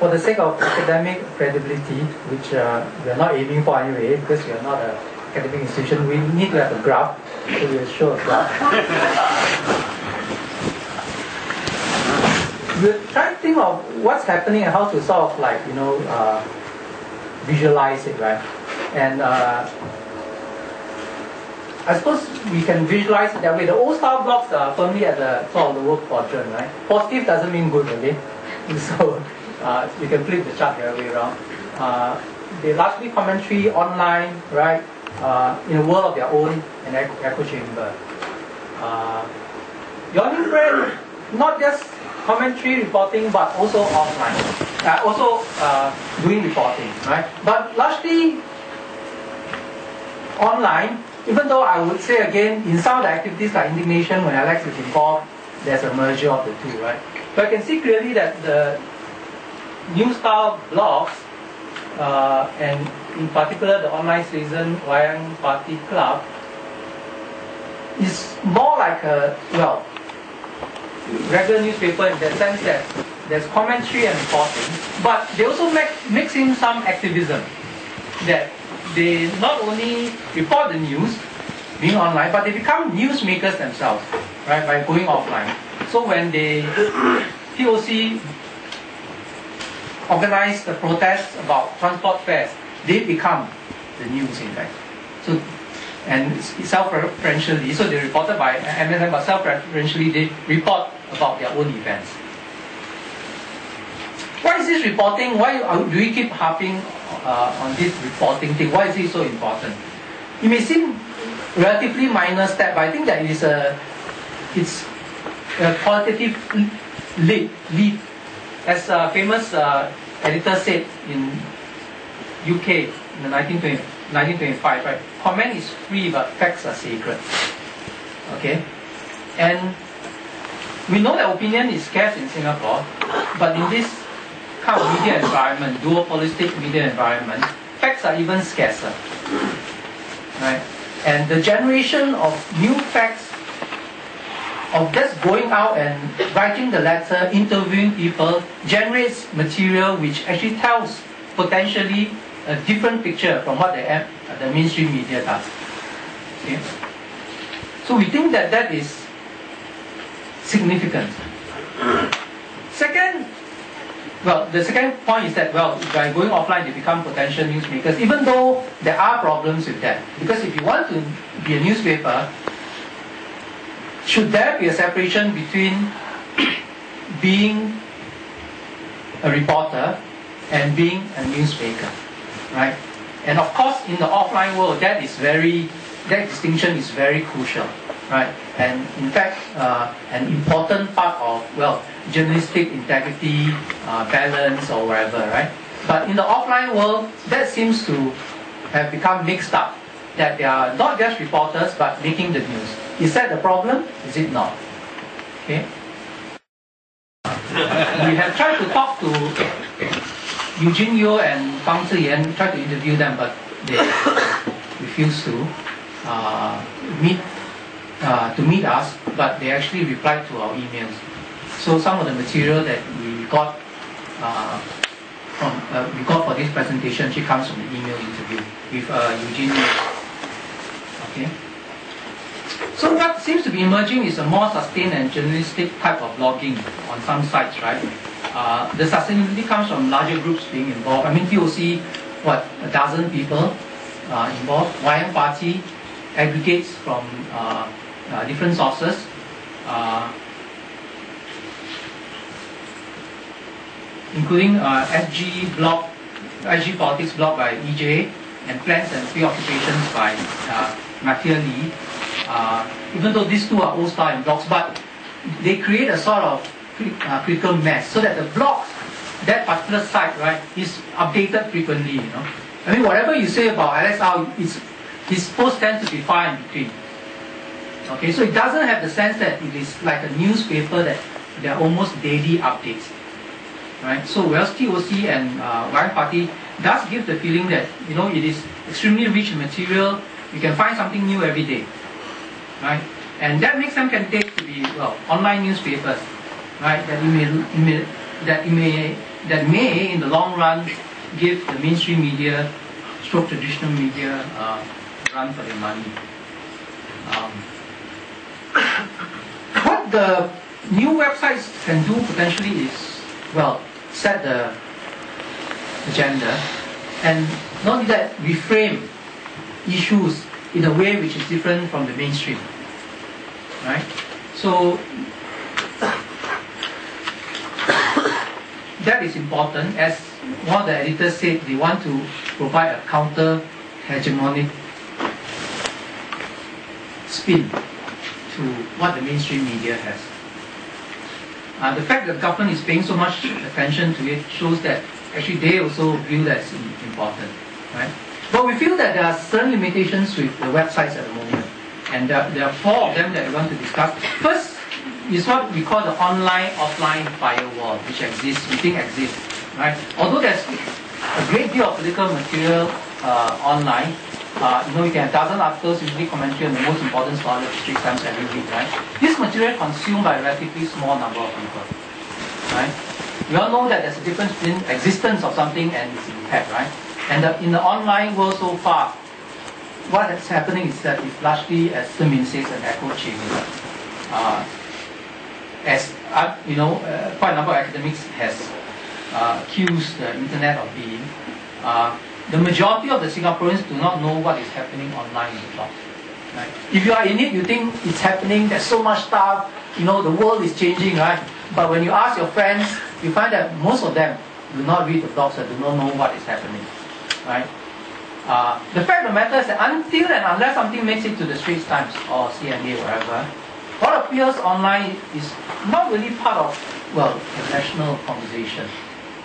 for the sake of academic credibility, which we are not aiming for anyway, because we are not an academic institution, we need to have a graph. So we'll show a graph. We'll try to think of what's happening and how to sort of like, visualize it, right? And I suppose we can visualize it that way. The old style blocks are firmly at the top of the work quadrant, right? Positive doesn't mean good, okay? So you can flip the chart the other way around. They largely commentary online, right? In a world of their own, an echo chamber. Yawning Friend, not just commentary reporting, but also offline. Also doing reporting, right? But largely online. Even though I would say again, in some of the activities like indignation, when Alex is involved, there's a merger of the two, right? But I can see clearly that the new style blogs, and in particular the online season Wayang Party Club, is more like a, regular newspaper in the sense that there's commentary and reporting, but they also mix in some activism, that they not only report the news being online, but they become newsmakers themselves, right, by going offline. So when they TOC organize the protests about transport fares, they become the news in fact. So, and self-referentially, so they reported by MSM, but self-referentially they report about their own events. Why is this reporting? Why do we keep harping on this reporting thing? Why is it so important? It may seem relatively minor step, but I think that it's a qualitative leap. As a famous editor said in UK in the 1925, right? Comment is free, but facts are sacred. Okay, and we know that opinion is scarce in Singapore, but in this kind of media environment, duopolistic media environment, facts are even scarcer, right? And the generation of new facts, of just going out and writing the letter, interviewing people, generates material which actually tells potentially a different picture from what the mainstream media does. Okay? So we think that that is significant. Second, the second point is that, by going offline, they become potential newsmakers, even though there are problems with that. Because if you want to be a newspaper, should there be a separation between being a reporter and being a newsmaker, right? And of course, in the offline world, that distinction is very crucial, right? And in fact, an important part of, journalistic integrity, balance, or whatever, right? But in the offline world, that seems to have become mixed up, that they are not just reporters, but making the news. Is that the problem? Is it not? Okay. We have tried to talk to Eugene Yeo and Fang Ziyan, tried to interview them, but they refused to meet us, but they actually replied to our emails. So some of the material that we got for this presentation actually comes from the email interview with Eugene Yeo. Okay. So what seems to be emerging is a more sustained and journalistic type of blogging on some sites, right? The sustainability comes from larger groups being involved. I mean, TOC, a dozen people involved. Wayang Party aggregates from different sources. Including SG Politics blog by EJ, and Plans and Preoccupations by Matthew Lee. Even though these two are old style blogs, but they create a sort of critical mass, so that the blogs, that particular site, right, is updated frequently. I mean, whatever you say about Alex, his posts tend to be far in between. Okay, so it doesn't have the sense that it is like a newspaper that there are almost daily updates. Right? So whereas TOC and Wayang Party does give the feeling that it is extremely rich in material. You can find something new every day, right? And that makes them candidates to be online newspapers, right? That you may that may, in the long run, give the mainstream media, stroke traditional media, run for their money. What the new websites can do potentially is, well, set the agenda, and not only that, reframe issues in a way which is different from the mainstream. Right? So that is important. As one of the editors said, they want to provide a counter-hegemonic spin to what the mainstream media has. The fact that the government is paying so much attention to it shows that actually they also view that as important. Right? But we feel that there are certain limitations with the websites at the moment. And there are four of them that we want to discuss. First is what we call the online-offline firewall, which exists, we think exists. Right? Although there's a great deal of political material online, you can have dozen articles, usually commentary on the most important scholars of Straits Times every week. Right? This material consumed by a relatively small number of people. Right? We all know that there's a difference between existence of something and its impact. Right? And in the online world so far, what is happening is that it's largely, as the Min says, an echo chamber. Quite a number of academics has accused the internet of being. The majority of the Singaporeans do not know what is happening online in the blogs. Right? If you are in it, you think it's happening, there's so much stuff, the world is changing, right? But when you ask your friends, you find that most of them do not read the blogs and do not know what is happening. Right? The fact of the matter is that until and unless something makes it to the Straits Times or CNA or whatever, what appears online is not really part of, the national conversation.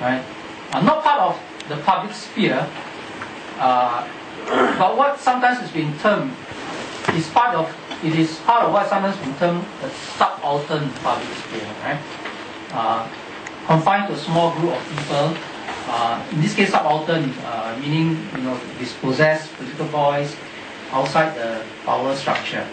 Right? Not part of the public sphere, but what sometimes has been termed is part of what sometimes has been termed the subaltern public sphere. Right? Confined to a small group of people. In this case, subaltern meaning dispossessed political voice outside the power structure.